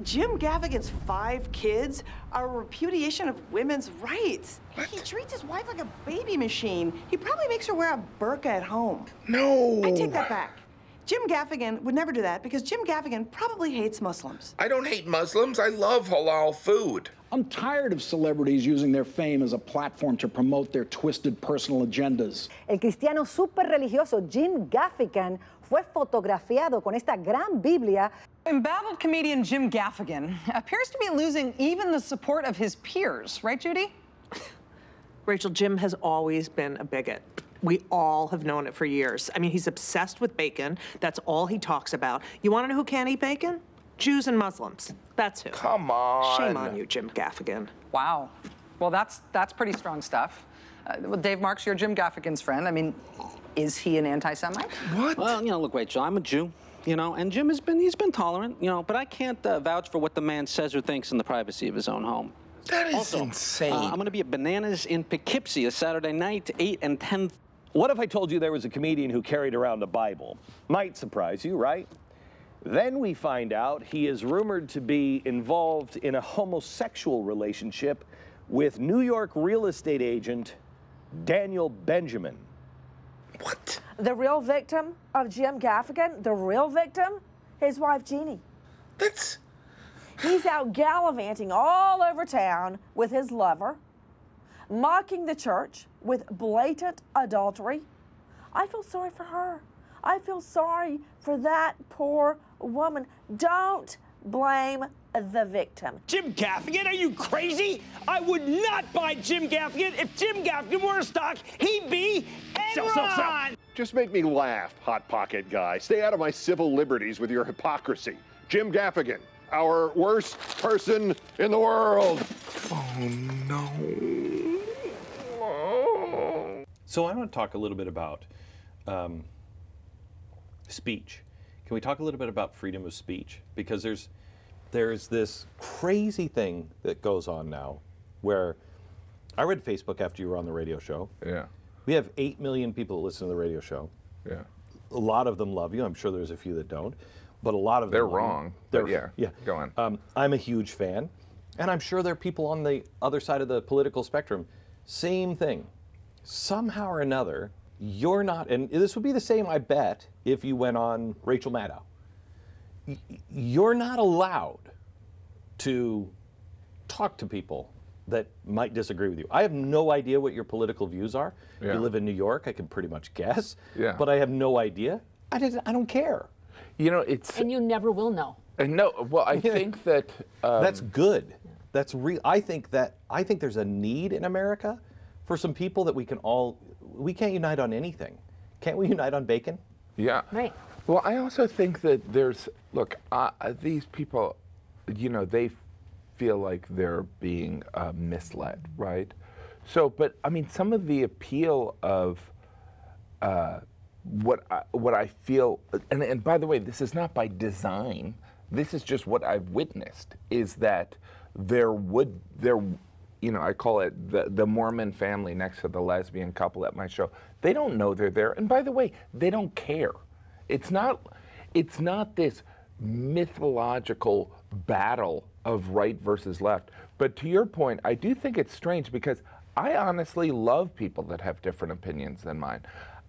Jim Gaffigan's 5 kids are a repudiation of women's rights. What? He treats his wife like a baby machine. He probably makes her wear a burqa at home. No. I take that back. Jim Gaffigan would never do that because Jim Gaffigan probably hates Muslims. I don't hate Muslims. I love halal food. I'm tired of celebrities using their fame as a platform to promote their twisted personal agendas. El cristiano súper religioso Jim Gaffigan fue fotografiado con esta gran Biblia. Embattled comedian Jim Gaffigan appears to be losing even the support of his peers, right, Judy? Rachel, Jim has always been a bigot. We all have known it for years. I mean, he's obsessed with bacon. That's all he talks about. You want to know who can't eat bacon? Jews and Muslims. That's who. Come on. Shame on you, Jim Gaffigan. Wow. Well, that's pretty strong stuff. Well, Dave Marks, you're Jim Gaffigan's friend. I mean, is he an anti-Semite? What? Well, you know, look, Rachel, I'm a Jew, you know, and Jim he's been tolerant, you know, but I can't vouch for what the man says or thinks in the privacy of his own home. That is also, insane. I'm going to be at Bananas in Poughkeepsie a Saturday night, 8 and 10. What if I told you there was a comedian who carried around a Bible? Might surprise you, right? Then we find out he is rumored to be involved in a homosexual relationship with New York real estate agent Daniel Benjamin. What? The real victim of Jim Gaffigan, the real victim, his wife Jeannie. That's... He's out gallivanting all over town with his lover, mocking the church with blatant adultery. I feel sorry for her. I feel sorry for that poor woman. Don't blame the victim. Jim Gaffigan, are you crazy? I would not buy Jim Gaffigan. If Jim Gaffigan were a stock, he'd be Enron. Just make me laugh, Hot Pocket guy. Stay out of my civil liberties with your hypocrisy. Jim Gaffigan, our worst person in the world. Oh, no. So I want to talk a little bit about speech. Can we talk a little bit about freedom of speech? Because there's this crazy thing that goes on now where I read Facebook after you were on the radio show. Yeah. We have 8 million people that listen to the radio show. Yeah. A lot of them love you. I'm sure there's a few that don't, but a lot of them They're love you. wrong. But yeah. Go on. I'm a huge fan, and I'm sure there are people on the other side of the political spectrum. Same thing. Somehow or another, you're not, and this would be the same, I bet, if you went on Rachel Maddow. You're not allowed to talk to people that might disagree with you. I have no idea what your political views are. Yeah. You live in New York, I can pretty much guess. Yeah. But I have no idea. I don't care. You know, it's... And you never will know. No, well, I think that... that's good. That's real. I think there's a need in America for some people that we can't unite on anything. Can't we unite on bacon? Yeah. Right. Well, I also think that look, these people, you know, they feel like they're being misled, right? So, but I mean, some of the appeal of what I feel, and by the way, this is not by design. This is just what I've witnessed. Is that there, you know, I call it the Mormon family next to the lesbian couple at my show. They don't know they're there, and by the way, they don't care. It's not this mythological battle of right versus left. But to your point, I do think it's strange because I honestly love people that have different opinions than mine.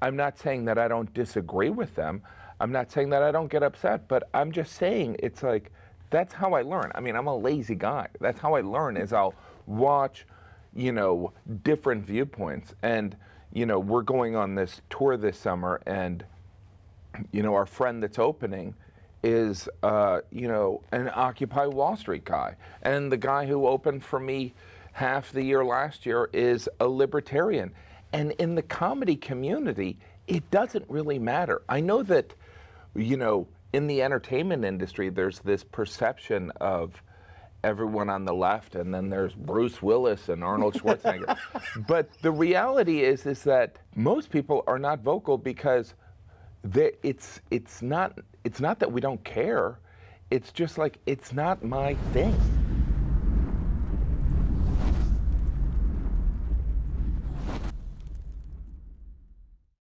I'm not saying that I don't disagree with them. I'm not saying that I don't get upset, but I'm just saying it's like, that's how I learn. I mean, I'm a lazy guy. That's how I learn is I'll watch, you know, different viewpoints. And, you know, we're going on this tour this summer and, you know, our friend that's opening is, you know, an Occupy Wall Street guy. And the guy who opened for me half the year last year is a libertarian. And in the comedy community, it doesn't really matter. I know that, you know, in the entertainment industry, there's this perception of everyone on the left, and then there's Bruce Willis and Arnold Schwarzenegger. But the reality is that most people are not vocal because it's not that we don't care. It's just like, it's not my thing.